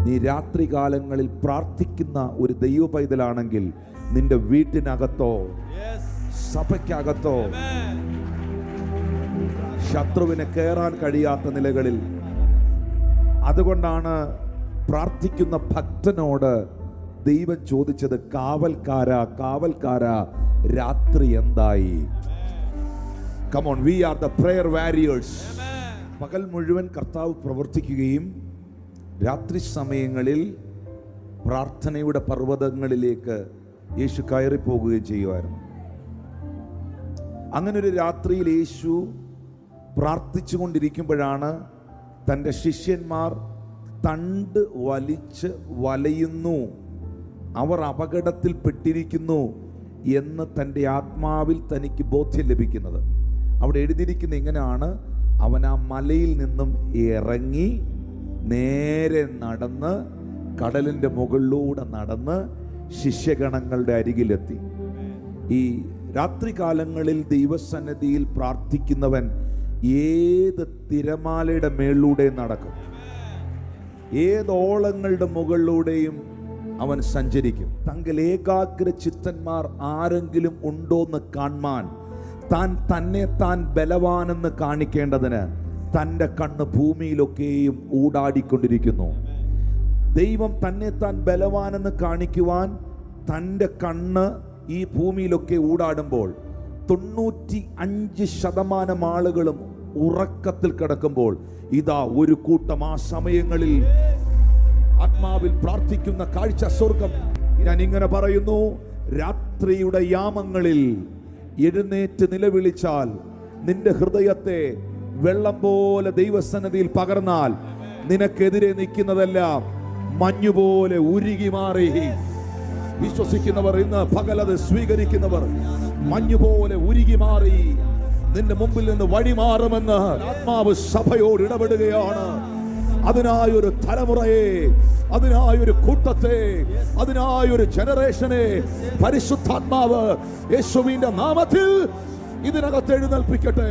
നീ രാത്രി കാലങ്ങളിൽ പ്രാർത്ഥിക്കുന്ന ഒരു ദൈവ പൈതലാണെങ്കിൽ നിന്റെ വീട്ടിനകത്തോ സഭയ്ക്കകത്തോ ശത്രുവിനെ കയറാൻ കഴിയാത്ത നിലകളിൽ. അതുകൊണ്ടാണ് പ്രാർത്ഥിക്കുന്ന ഭക്തനോട് ദൈവം ചോദിച്ചത്, കാവൽക്കാരാ കാവൽക്കാരാ രാത്രി എന്തായി? Come on, we are the prayer warriors. പകൽ മുഴുവൻ കർത്താവ് പ്രവർത്തിക്കുകയും രാത്രി സമയങ്ങളിൽ പ്രാർത്ഥനയുടെ പർവ്വതങ്ങളിലേക്ക് യേശു കയറിപ്പോകുകയും ചെയ്യുമായിരുന്നു. അങ്ങനെ ഒരു രാത്രിയിൽ യേശു പ്രാർത്ഥിച്ചു കൊണ്ടിരിക്കുമ്പോഴാണ് തൻ്റെ ശിഷ്യന്മാർ തണ്ട് വലിച്ച് വലയുന്നു, അവർ അപകടത്തിൽപ്പെട്ടിരിക്കുന്നു എന്ന് തൻ്റെ ആത്മാവിൽ തനിക്ക് ബോധ്യം ലഭിക്കുന്നത്. അവിടെ എഴുതിയിരിക്കുന്ന ഇങ്ങനെയാണ്, അവൻ ആ മലയിൽ നിന്നും ഇറങ്ങി നേരെ നടന്ന് കടലിൻ്റെ മുകളിലൂടെ നടന്ന് ശിഷ്യഗണങ്ങളുടെ അരികിലെത്തി. ഈ രാത്രികാലങ്ങളിൽ ദൈവസന്നിധിയിൽ പ്രാർത്ഥിക്കുന്നവൻ ഏത് തിരമാലയുടെ മേളിലൂടെ നടക്കും, ഏതോളങ്ങളുടെ മുകളിലൂടെയും അവൻ സഞ്ചരിക്കും. തങ്ങൾ ഏകാഗ്ര ചിത്തന്മാർ ആരെങ്കിലും ഉണ്ടോന്ന് കാണാൻ, തന്നെ താൻ ബലവാനെന്ന് കാണിക്കേണ്ടതിന് തൻ്റെ കണ്ണ് ഭൂമിയിലൊക്കെയും ഊടാടിക്കൊണ്ടിരിക്കുന്നു. ദൈവം തന്നെ താൻ ബലവാനെന്ന് കാണിക്കുവാൻ തൻ്റെ കണ്ണ് ഈ ഭൂമിയിലൊക്കെ ഊടാടുമ്പോൾ 95% ആളുകളും ഉറക്കത്തിൽ കിടക്കുമ്പോൾ ഇതാ ഒരു കൂട്ടം ആ സമയങ്ങളിൽ ആത്മാവിൽ പ്രാർത്ഥിക്കുന്ന കാഴ്ച സ്വർഗം. ഞാൻ ഇങ്ങനെ പറയുന്നു, രാത്രിയുടെ യാമങ്ങളിൽ എഴുന്നേറ്റ് നിലവിളിച്ചാൽ, നിന്റെ ഹൃദയത്തെ വെള്ളം പോലെ ദൈവസന്നിധിയിൽ പകർന്നാൽ, നിനക്കെതിരെ നിൽക്കുന്നതെല്ലാം മഞ്ഞുപോലെ ഉരുകി മാറി. വിശ്വസിക്കുന്നവർ ഇന്ന് പകലത് സ്വീകരിക്കുന്നവർ മഞ്ഞുപോലെ ഉരുകി മാറി നിന്റെ മുമ്പിൽ നിന്ന് വഴിമാറുമെന്ന് ആത്മാവ് സഭയോട് ഇടപെടുകയാണ്. അതിനായൊരു തലമുറയെ, അതിനായൊരു കൂട്ടത്തെ, അതിനായൊരു ജനറേഷനെ പരിശുദ്ധാത്മാവ് യേശുവിന്റെ നാമത്തിൽ ഇതിനകത്ത് എഴുന്നേൽപ്പിക്കട്ടെ.